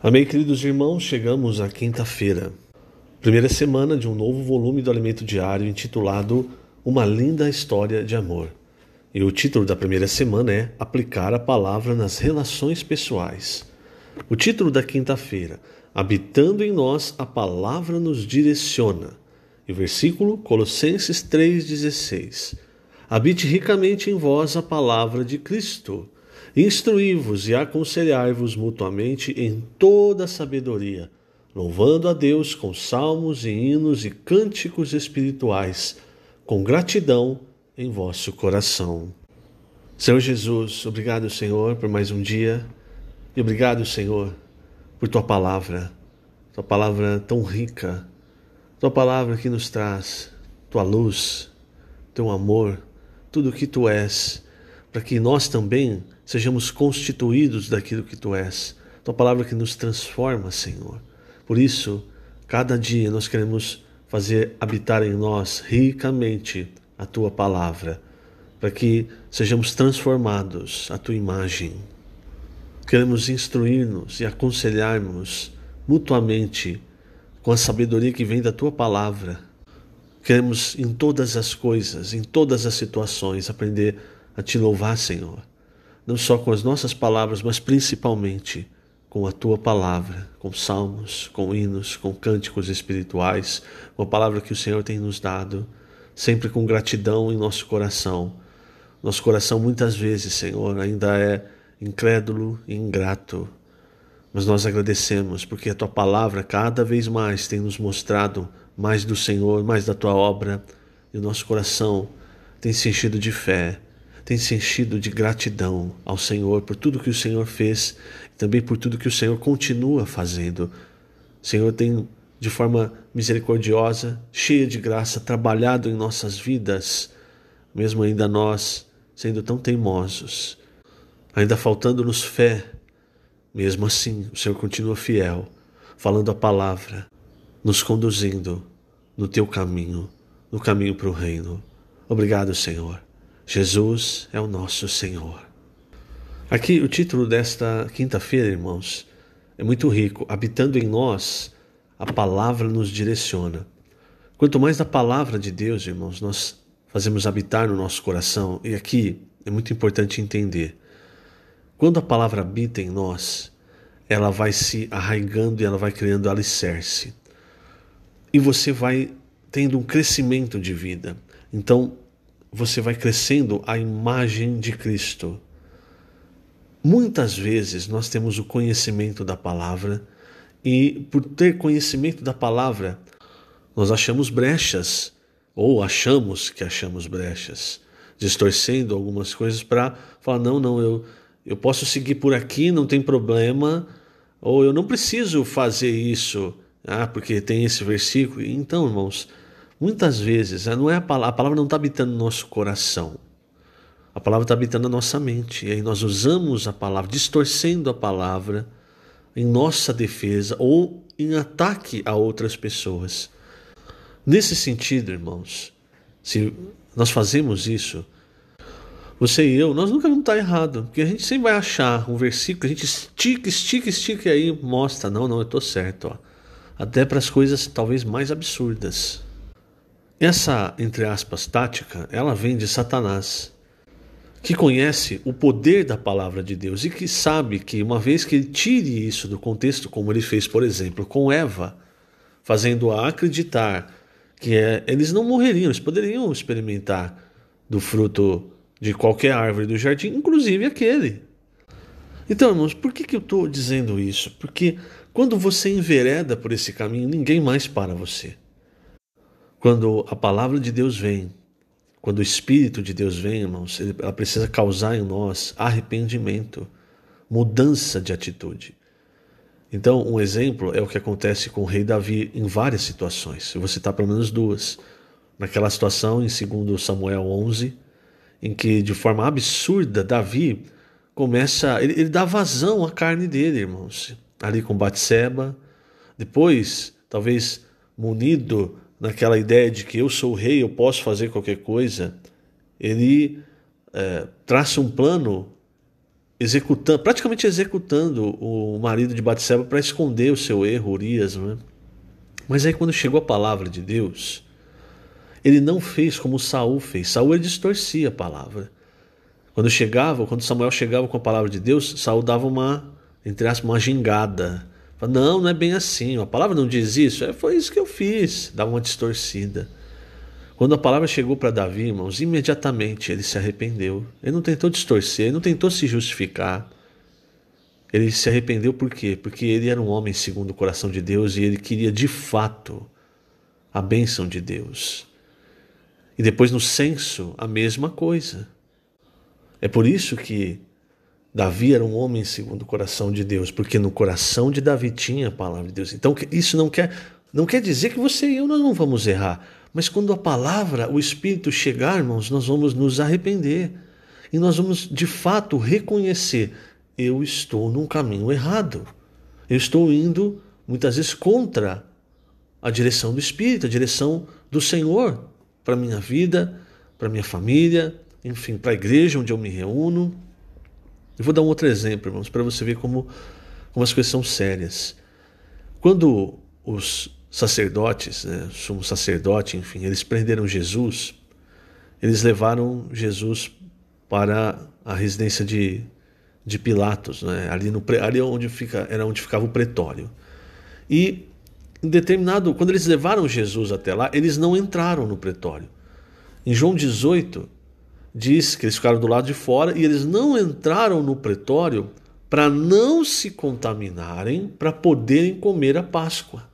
Amém, queridos irmãos, chegamos à quinta-feira, primeira semana de um novo volume do Alimento Diário intitulado Uma Linda História de Amor. E o título da primeira semana é Aplicar a Palavra nas Relações Pessoais. O título da quinta-feira, Habitando em nós, a Palavra nos direciona. E o versículo, Colossenses 3,16. Habite ricamente em vós a palavra de Cristo. Instruí-vos e aconselhai-vos mutuamente em toda a sabedoria, louvando a Deus com salmos e hinos e cânticos espirituais, com gratidão em vosso coração. Senhor Jesus, obrigado, Senhor, por mais um dia, e obrigado, Senhor, por Tua palavra tão rica, Tua palavra que nos traz Tua luz, Teu amor, tudo o que Tu és, para que nós também sejamos constituídos daquilo que Tu és. Tua palavra que nos transforma, Senhor. Por isso, cada dia nós queremos fazer habitar em nós ricamente a Tua palavra, para que sejamos transformados à Tua imagem. Queremos instruir-nos e aconselhar-nos mutuamente com a sabedoria que vem da Tua palavra. Queremos em todas as coisas, em todas as situações, aprender a Te louvar, Senhor. Não só com as nossas palavras, mas principalmente com a Tua palavra, com salmos, com hinos, com cânticos espirituais, com a palavra que o Senhor tem nos dado, sempre com gratidão em nosso coração. Nosso coração muitas vezes, Senhor, ainda é incrédulo e ingrato, mas nós agradecemos porque a Tua palavra cada vez mais tem nos mostrado mais do Senhor, mais da Tua obra, e o nosso coração tem se enchido de fé, tem se enchido de gratidão ao Senhor por tudo que o Senhor fez e também por tudo que o Senhor continua fazendo. O Senhor tem, de forma misericordiosa, cheia de graça, trabalhado em nossas vidas, mesmo ainda nós sendo tão teimosos, ainda faltando-nos fé. Mesmo assim, o Senhor continua fiel, falando a palavra, nos conduzindo no Teu caminho, no caminho para o reino. Obrigado, Senhor. Jesus é o nosso Senhor. Aqui o título desta quinta-feira, irmãos, é muito rico. Habitando em nós, a palavra nos direciona. Quanto mais da palavra de Deus, irmãos, nós fazemos habitar no nosso coração, e aqui é muito importante entender, quando a palavra habita em nós, ela vai se arraigando e ela vai criando alicerce. E você vai tendo um crescimento de vida. Então, você vai crescendo à imagem de Cristo. Muitas vezes nós temos o conhecimento da palavra e, por ter conhecimento da palavra, nós achamos brechas, ou achamos que achamos brechas, distorcendo algumas coisas para falar, não, eu posso seguir por aqui, não tem problema, ou eu não preciso fazer isso, porque tem esse versículo. Então, irmãos, muitas vezes não é a palavra não está habitando no nosso coração, a palavra está habitando na nossa mente, e aí nós usamos a palavra, distorcendo a palavra em nossa defesa ou em ataque a outras pessoas. Nesse sentido, irmãos, se nós fazemos isso, você e eu, nós nunca vamos estar errado, porque a gente sempre vai achar um versículo, a gente estica e aí mostra, não, eu estou certo, até para as coisas talvez mais absurdas. Essa, entre aspas, tática, ela vem de Satanás, que conhece o poder da palavra de Deus e que sabe que uma vez que ele tire isso do contexto, como ele fez, por exemplo, com Eva, fazendo-a acreditar que eles não morreriam, eles poderiam experimentar do fruto de qualquer árvore do jardim, inclusive aquele. Então, irmãos, por que eu estou dizendo isso? Porque quando você envereda por esse caminho, ninguém mais para você. Quando a palavra de Deus vem, quando o Espírito de Deus vem, irmãos, ela precisa causar em nós arrependimento, mudança de atitude. Então, um exemplo é o que acontece com o rei Davi em várias situações. Eu vou citar pelo menos duas. Naquela situação, em 2 Samuel 11, em que, de forma absurda, Davi ele dá vazão à carne dele, irmãos. Ali com Batseba. Depois, talvez munido naquela ideia de que eu sou o rei, eu posso fazer qualquer coisa, ele traça um plano praticamente executando o marido de Batseba para esconder o seu erro, Urias, não é? Mas aí quando chegou a palavra de Deus, ele não fez como Saul fez. Saul ele distorcia a palavra. Quando Samuel chegava com a palavra de Deus, Saul dava entre aspas, uma gingada. Falava, não é bem assim, a palavra não diz isso. Foi isso que eu fiz. Dava uma distorcida. Quando a palavra chegou para Davi, irmãos, imediatamente ele se arrependeu. Ele não tentou distorcer, ele não tentou se justificar. Ele se arrependeu por quê? Porque ele era um homem segundo o coração de Deus e ele queria de fato a bênção de Deus. E depois no censo, a mesma coisa. É por isso que Davi era um homem segundo o coração de Deus, porque no coração de Davi tinha a palavra de Deus. Então isso não quer dizer que você e eu nós não vamos errar. Mas quando a palavra, o Espírito chegar, irmãos, nós vamos nos arrepender. E nós vamos de fato reconhecer, eu estou num caminho errado. Eu estou indo muitas vezes contra a direção do Espírito, a direção do Senhor para a minha vida, para a minha família, enfim, para a igreja onde eu me reúno. Eu vou dar um outro exemplo, irmãos, para você ver como as coisas são sérias. Quando os sacerdotes, né, o sumo sacerdote, enfim, eles prenderam Jesus, eles levaram Jesus para a residência de Pilatos, né, ali onde ficava o pretório. E quando eles levaram Jesus até lá, eles não entraram no pretório. Em João 18, diz que eles ficaram do lado de fora e eles não entraram no pretório para não se contaminarem, para poderem comer a Páscoa.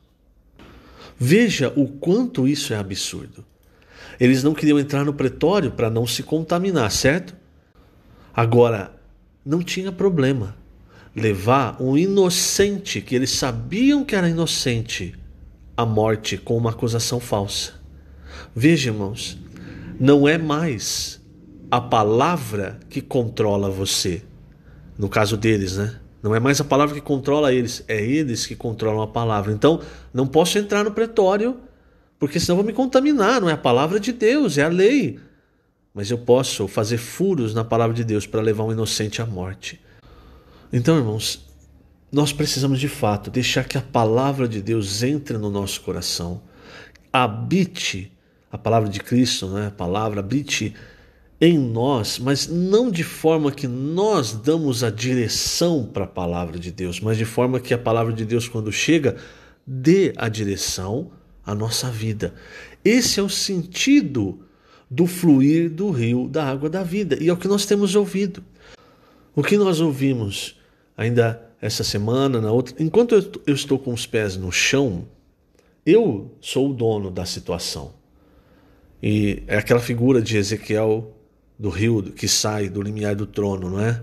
Veja o quanto isso é absurdo. Eles não queriam entrar no pretório para não se contaminar, certo? Agora, não tinha problema levar um inocente, que eles sabiam que era inocente, à morte com uma acusação falsa. Veja, irmãos, não é mais a palavra que controla você. No caso deles, né? Não é mais a palavra que controla eles, é eles que controlam a palavra. Então, não posso entrar no pretório, porque senão vou me contaminar. Não é a palavra de Deus, é a lei. Mas eu posso fazer furos na palavra de Deus para levar um inocente à morte. Então, irmãos, nós precisamos de fato deixar que a palavra de Deus entre no nosso coração, habite a palavra de Cristo, né? A palavra habite em nós, mas não de forma que nós damos a direção para a palavra de Deus, mas de forma que a palavra de Deus, quando chega, dê a direção à nossa vida. Esse é o sentido do fluir do rio da água da vida, e é o que nós temos ouvido. O que nós ouvimos ainda essa semana, na outra, enquanto eu estou com os pés no chão, eu sou o dono da situação. E é aquela figura de Ezequiel do rio que sai do limiar do trono, não é?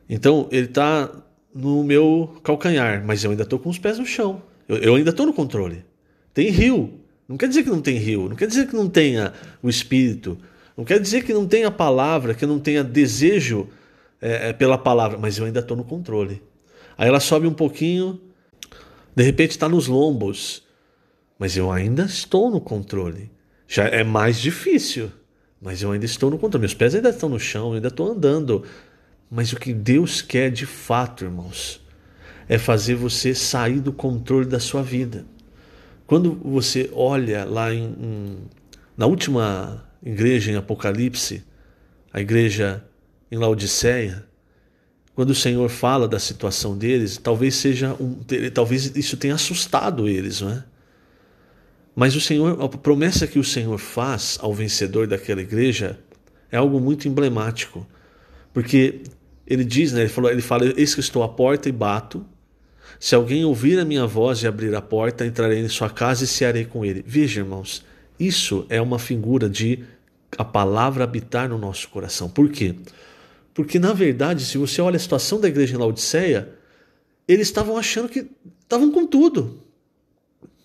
Então ele está no meu calcanhar, mas eu ainda estou com os pés no chão. Eu ainda estou no controle. Tem rio. Não quer dizer que não tem rio. Não quer dizer que não tenha o Espírito. Não quer dizer que não tenha palavra, que não tenha desejo pela palavra, mas eu ainda estou no controle. Aí ela sobe um pouquinho, de repente está nos lombos, mas eu ainda estou no controle. Já é mais difícil, mas eu ainda estou no controle. Meus pés ainda estão no chão, eu ainda estou andando. Mas o que Deus quer de fato, irmãos, é fazer você sair do controle da sua vida. Quando você olha lá na última igreja em Apocalipse, a igreja em Laodiceia, quando o Senhor fala da situação deles, talvez isso tenha assustado eles, não é? Mas a promessa que o Senhor faz ao vencedor daquela igreja é algo muito emblemático, porque ele diz, né, ele fala, eis que estou à porta e bato, se alguém ouvir a minha voz e abrir a porta, entrarei em sua casa e cearei com ele. Veja, irmãos, isso é uma figura de a palavra habitar no nosso coração. Por quê? Porque, na verdade, se você olha a situação da igreja em Laodiceia, eles estavam achando que estavam com tudo.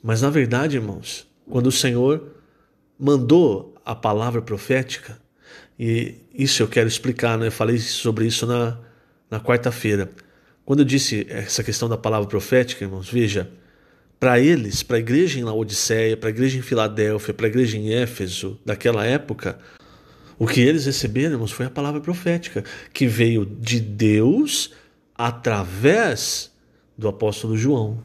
Mas, na verdade, irmãos, quando o Senhor mandou a palavra profética, e isso eu quero explicar, né? Eu falei sobre isso na quarta-feira. Quando eu disse essa questão da palavra profética, irmãos, veja, para eles, para a igreja em Laodiceia, para a igreja em Filadélfia, para a igreja em Éfeso, daquela época, O que eles receberam, irmãos, foi a palavra profética, que veio de Deus através do apóstolo João.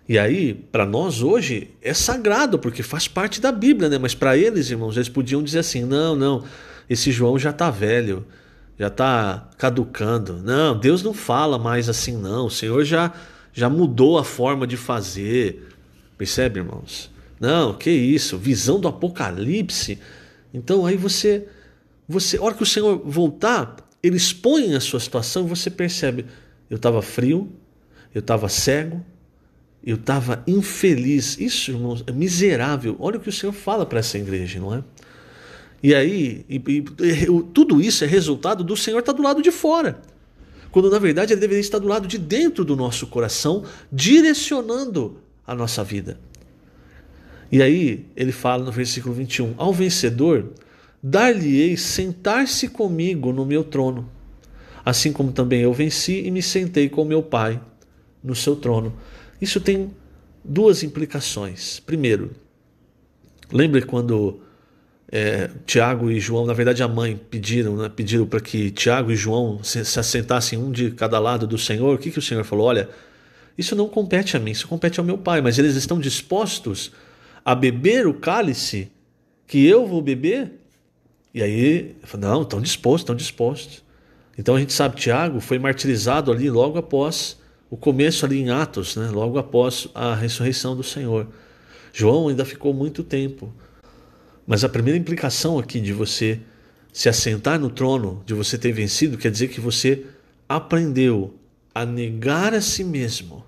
E aí, para nós hoje, é sagrado, porque faz parte da Bíblia, né? Mas para eles, irmãos, eles podiam dizer assim, não, esse João já está velho, já está caducando. Não, Deus não fala mais assim, não. O Senhor já mudou a forma de fazer. Percebe, irmãos? Não, que isso, visão do Apocalipse. Então aí você, a hora que o Senhor voltar, ele expõe a sua situação e você percebe, eu estava frio, eu estava cego, eu estava infeliz. Isso, irmãos, é miserável. Olha o que o Senhor fala para essa igreja, não é? E aí, tudo isso é resultado do Senhor estar do lado de fora. Quando na verdade ele deveria estar do lado de dentro do nosso coração, direcionando a nossa vida. E aí ele fala no versículo 21, ao vencedor, dar-lhe-ei sentar-se comigo no meu trono, assim como também eu venci e me sentei com meu Pai no seu trono. Isso tem duas implicações. Primeiro, lembre quando Tiago e João, na verdade a mãe pediram para que Tiago e João se assentassem um de cada lado do Senhor. O que o Senhor falou? Olha, isso não compete a mim, isso compete ao meu Pai, mas eles estão dispostos a beber o cálice que eu vou beber? E aí, não, estão dispostos. Então a gente sabe, Tiago foi martirizado ali logo após o começo ali em Atos, né? Logo após a ressurreição do Senhor. João ainda ficou muito tempo. Mas a primeira implicação aqui de você se assentar no trono, de você ter vencido, quer dizer que você aprendeu a negar a si mesmo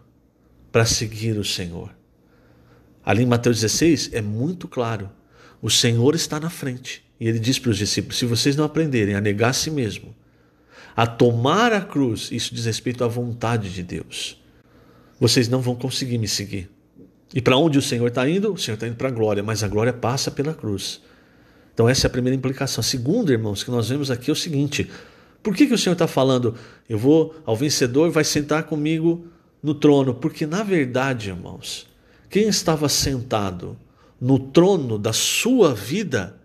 para seguir o Senhor. Ali em Mateus 16 é muito claro. O Senhor está na frente. E ele diz para os discípulos, se vocês não aprenderem a negar a si mesmo, a tomar a cruz, isso diz respeito à vontade de Deus, vocês não vão conseguir me seguir. E para onde o Senhor está indo? O Senhor está indo para a glória, mas a glória passa pela cruz. Então essa é a primeira implicação. A segunda, irmãos, que nós vemos aqui é o seguinte, por que o Senhor está falando, eu vou ao vencedor, vai sentar comigo no trono? Porque na verdade, irmãos, quem estava sentado no trono da sua vida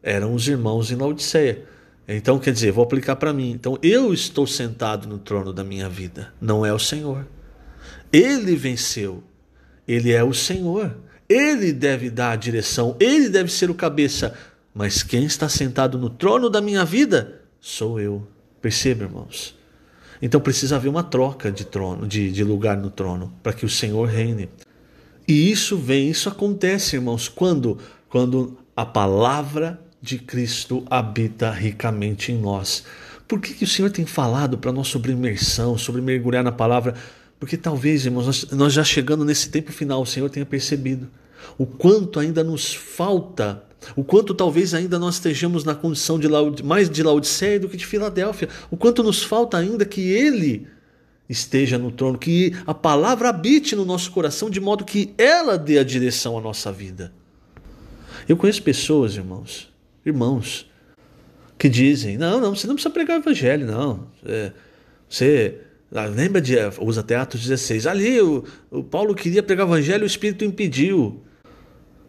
eram os irmãos em Laodiceia. Então, quer dizer, vou aplicar para mim. Então, eu estou sentado no trono da minha vida, não é o Senhor. Ele venceu, ele é o Senhor. Ele deve dar a direção, ele deve ser o cabeça. Mas quem está sentado no trono da minha vida sou eu. Perceba, irmãos? Então precisa haver uma troca de trono, de lugar no trono, para que o Senhor reine. E isso acontece, irmãos, quando a palavra de Cristo habita ricamente em nós. Por que o Senhor tem falado para nós sobre imersão, sobre mergulhar na palavra? Porque talvez, irmãos, nós já chegando nesse tempo final, o Senhor tenha percebido o quanto ainda nos falta, o quanto talvez ainda nós estejamos na condição mais de Laodiceia do que de Filadélfia, o quanto nos falta ainda que Ele esteja no trono, que a palavra habite no nosso coração de modo que ela dê a direção à nossa vida. Eu conheço pessoas, irmãos, que dizem, não, você não precisa pregar o evangelho, não. Você lembra usa até Atos 16, ali o Paulo queria pregar o evangelho, o Espírito impediu.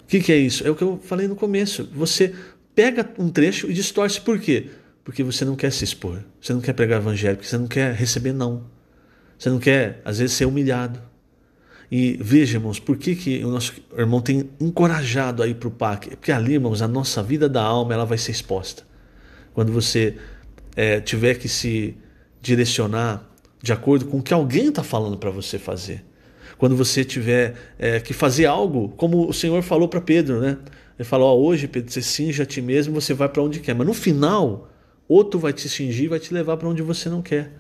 O que é isso? É o que eu falei no começo. Você pega um trecho e distorce. Por quê? Porque você não quer se expor. Você não quer pregar o evangelho, porque você não quer receber não. Você não quer, às vezes, ser humilhado. E veja, irmãos, por que o nosso irmão tem encorajado a ir para o PAC? Porque ali, irmãos, a nossa vida da alma ela vai ser exposta. Quando você tiver que se direcionar de acordo com o que alguém está falando para você fazer. Quando você tiver que fazer algo, como o Senhor falou para Pedro, né? Ele falou, hoje, Pedro, você cinge a ti mesmo, você vai para onde quer. Mas no final, outro vai te cingir e vai te levar para onde você não quer.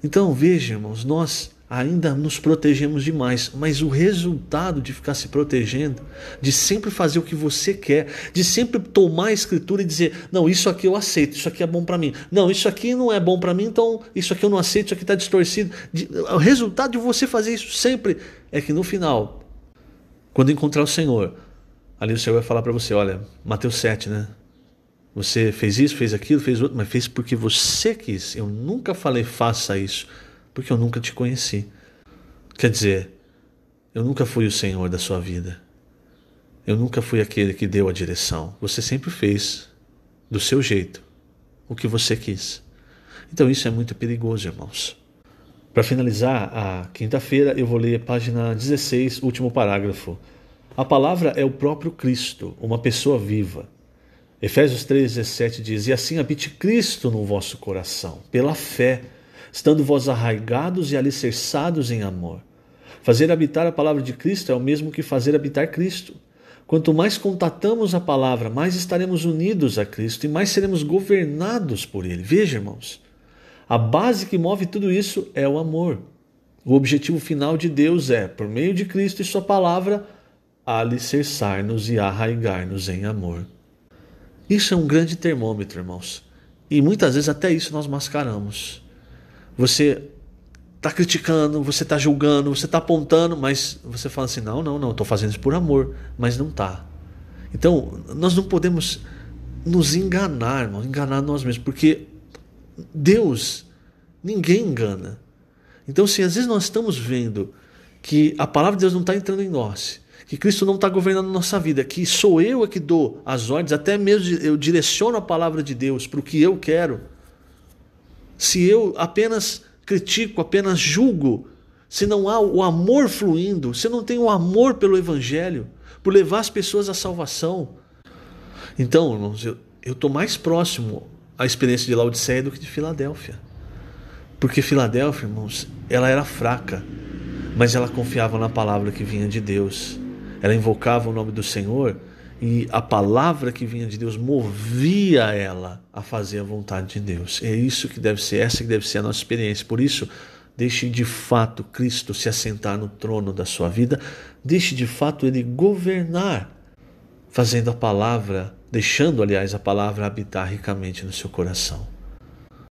Então, veja, irmãos, nós ainda nos protegemos demais, mas o resultado de ficar se protegendo, de sempre fazer o que você quer, de sempre tomar a escritura e dizer, não, isso aqui eu aceito, isso aqui é bom para mim, não, isso aqui não é bom para mim, então isso aqui eu não aceito, isso aqui está distorcido. O resultado de você fazer isso sempre é que no final, quando encontrar o Senhor, ali o Senhor vai falar para você, olha, Mateus 7, né? Você fez isso, fez aquilo, fez outro, mas fez porque você quis. Eu nunca falei faça isso, porque eu nunca te conheci. Quer dizer, eu nunca fui o Senhor da sua vida. Eu nunca fui aquele que deu a direção. Você sempre fez do seu jeito, o que você quis. Então isso é muito perigoso, irmãos. Para finalizar a quinta-feira, eu vou ler página 16, último parágrafo. A palavra é o próprio Cristo, uma pessoa viva. Efésios 3,17 diz: E assim habite Cristo no vosso coração, pela fé, estando vós arraigados e alicerçados em amor. Fazer habitar a palavra de Cristo é o mesmo que fazer habitar Cristo. Quanto mais contatamos a palavra, mais estaremos unidos a Cristo e mais seremos governados por Ele. Veja, irmãos, a base que move tudo isso é o amor. O objetivo final de Deus é, por meio de Cristo e sua palavra, alicerçar-nos e arraigar-nos em amor. Isso é um grande termômetro, irmãos. E muitas vezes até isso nós mascaramos. Você está criticando, você está julgando, você está apontando, mas você fala assim, não, estou fazendo isso por amor, mas não está. Então, nós não podemos nos enganar, irmão, enganar nós mesmos, porque Deus, ninguém engana. Então, se às vezes nós estamos vendo que a palavra de Deus não está entrando em nós, que Cristo não está governando a nossa vida, que sou eu que dou as ordens, até mesmo eu direciono a palavra de Deus para o que eu quero, se eu apenas critico, apenas julgo, se não há o amor fluindo, se eu não tenho o amor pelo Evangelho, por levar as pessoas à salvação, então, irmãos, eu estou mais próximo à experiência de Laodiceia do que de Filadélfia. Porque Filadélfia, irmãos, ela era fraca, mas ela confiava na palavra que vinha de Deus. Ela invocava o nome do Senhor e a palavra que vinha de Deus movia ela a fazer a vontade de Deus. É isso que deve ser, essa que deve ser a nossa experiência. Por isso, deixe de fato Cristo se assentar no trono da sua vida, deixe de fato Ele governar, fazendo a palavra, deixando, aliás, a palavra habitar ricamente no seu coração.